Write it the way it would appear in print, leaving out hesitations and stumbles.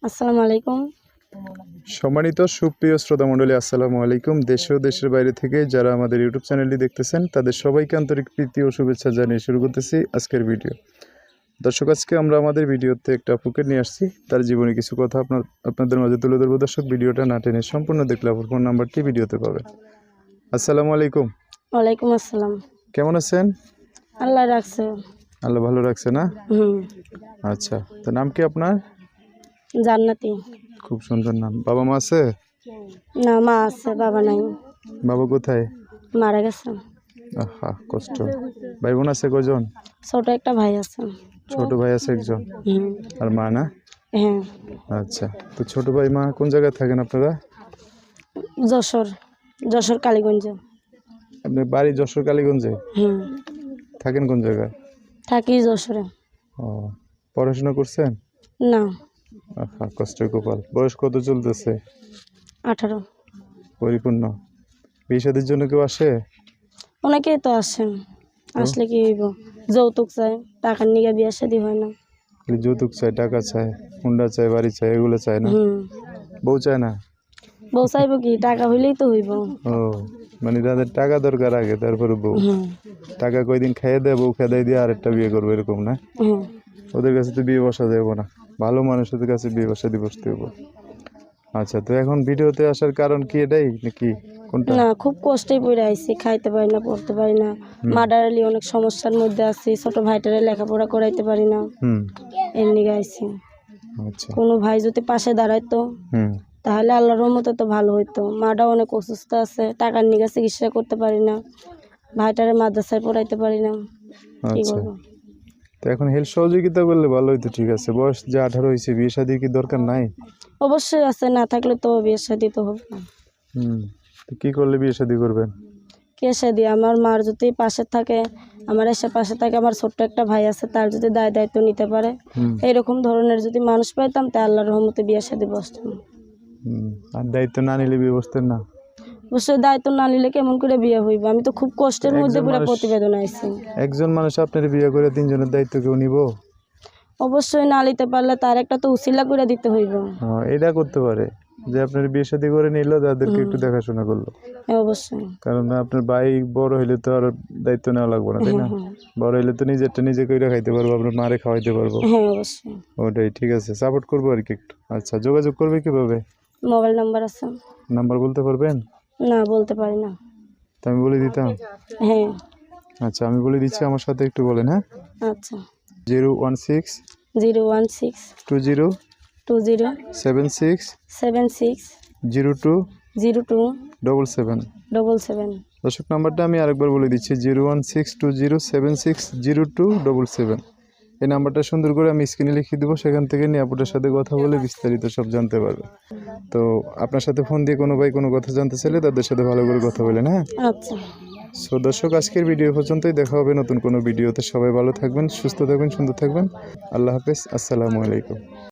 আসসালামু আলাইকুম। সম্মানিত সুপ্রিয় শ্রোতা মণ্ডলী, আসসালামু আলাইকুম। দেশ ও দেশের বাইরে থেকে যারা আমাদের ইউটিউব চ্যানেলটি দেখতেছেন তাদের সবাইকে আন্তরিক প্রীতি ও শুভেচ্ছা জানিয়ে শুরু করতেছি আজকের ভিডিও। দর্শক, আজকে আমরা আমাদের ভিডিওতে একটা আপুকে নিয়ে আসছি, তার জীবনে কিছু কথা আপনাদের মাঝে তুলে ধরবো। দর্শক, ভিডিওটা না টেনে সম্পূর্ণ দেখলে আপুর ফোন নাম্বারটি ভিডিওতে পাবেন। আসসালামু আলাইকুম। ওয়ালাইকুম আসসালাম। কেমন আছেন? আল্লাহ রাখছে। আল্লাহ ভালো রাখছে না? আচ্ছা, তো নাম কি আপনার? জান্নাতি। খুব সুন্দর নাম। বাবা মা আছে? না, মা আছে, বাবা নাই। বাবা কোথায়? মারা গেছে। আহা, কষ্ট। ভাই বোন আছে কজন? ছোট একটা ভাই আছে। ছোট ভাই আছে একজন, হুম। আর মা না? হ্যাঁ। আচ্ছা, তো ছোট ভাই মা কোন জায়গায় থাকেন আপনারা? যশোর কালীগঞ্জে। আপনার বাড়ি যশোর কালীগঞ্জে? হুম। থাকেন কোন জায়গায়? থাকি যশোরে। ও, পড়াশোনা করছেন? না। আহা, কষ্টের কপাল। বয়স কত চলতেছে? 18। পরিপূর্ণ। বিয়ে শাদীর জন্য কেউ আসে? অনেকেই তো আসেন, আসলে কি হইব? যৌতুক চায়, টাকার নিগে বিয়ে শাদী হয় না। খালি যৌতুক চায়, টাকা চায়, হুন্ডা চায়, বাড়ি চায়, এগুলো চায় না? বউ চায় না? বউ চাইব কি? টাকা হইলেই তো হইব। ও, মানে তাদের টাকা দরকার আগে, তারপরে বউ। টাকা কয়দিন খাইয়ে দেয়, বউ খেদাই দিয়ে আরেকটা বিয়ে করবো, এরকম না? ওদের কাছে তো বিয়ে বসা যাবো না, ভালো মানুষদের কাছে বিয়ে বসা দিয়ে বসতে হবো। আচ্ছা, তো এখন ভিডিওতে আসার কারণ কি এটাই নাকি কোনটা? না, খুব কষ্টেই পড়ে আইছি, খাইতে পারি না, পড়তে পারি না। মার্ডারালি অনেক সমস্যার মধ্যে আছি, ছোট ভাইটারে লেখাপড়া করাইতে পারি না। এমনি গাইছি। আচ্ছা, কোনো ভাই যদি পাশে দাঁড়াইতো তাহলে আল্লাহর রহমতে তো ভালো হইতো। মাটা অনেক অসুস্থ আছে, টাকার নিগা চিকিৎসা করতে পারি না, ভাইটারে মাদ্রাসায় পড়াইতে পারি না, কি আচ্ছা। করবো? তো এখন হেল্প সহযোগিতা করলে ভালো হইতো। ঠিক আছে, বয়স যে 18 হয়েছে, বিয়ে শাদী কি দরকার নাই? অবশ্যই আছে, না থাকলে তো বিয়ে শাদী তো হবে না। তো কি করলে বিয়ে শাদী করবেন? কে শাদী? আমার মার যদি পাশে থাকে, আমার এসে পাশে থাকে, আমার ছোট্ট একটা ভাই আছে, তার যদি দায়িত্ব নিতে পারে, এইরকম ধরনের যদি মানুষ পাইতাম, তা আল্লাহর রহমতে বিয়ে শাদী বসতাম। আর দায়িত্ব না নিলে বিয়ে বসতেন না? অবশ্যই দায়িত্ব না নিলে কেমন করে বিয়ে হইব? আমি তো খুব কষ্টের মধ্যে পুরো প্রতিবেদন আইছি। একজন মানুষ আপনার বিয়ে করে 3 জনের দায়িত্ব কেউ নিব? অবশ্যই না নিতে পারলে তার একটা তো উসিলা করে দিতে হইব। এটা করতে পারে যে আপনার বিয়ে শাদী করে নিল, তাদেরকে একটু দেখাশোনা করলো। অবশ্যই। কারণ আপনার ভাই বড় হইলে তো আর দায়িত্ব নেওয়া লাগবে না, তাই না? বড় হইলে তো নিজেরটা নিজে কইরা খাইতে পারবো, আপনার মারে খাওয়াইতে পারবো। হ্যাঁ, অবশ্যই। ওটাই, ঠিক আছে, সাপোর্ট করবো আর কি একটু। আচ্ছা, যোগাযোগ করবে কিভাবে? মোবাইল নাম্বার আছে? নাম্বার বলতে পারবেন? না, বলতে পারি না। তা আমি বলে দিতাম। হ্যাঁ। আচ্ছা, আমি বলে দিচ্ছি, আমার সাথে একটু বলেন। হ্যাঁ, আচ্ছা। 016 016 20 20 76 76 02 02 77। 77। দর্শক, নাম্বারটা আমি আরেকবার বলে দিচ্ছি, 01620760277। এই নাম্বারটা সুন্দর করে আমি স্ক্রিনে লিখে দেবো, সেখান থেকে নিয়ে আপুটার সাথে কথা বলে বিস্তারিত সব জানতে পারবে। তো আপনার সাথে ফোন দিয়ে কোনো ভাই কোনো কথা জানতে চাইলে তাদের সাথে ভালো করে কথা বলেন। হ্যাঁ, আচ্ছা। সো দর্শক, আজকের ভিডিও পর্যন্তই। দেখা হবে নতুন কোনো ভিডিওতে। সবাই ভালো থাকবেন, সুস্থ থাকবেন, সুন্দর থাকবেন। আল্লাহ হাফেজ, আসসালামু আলাইকুম।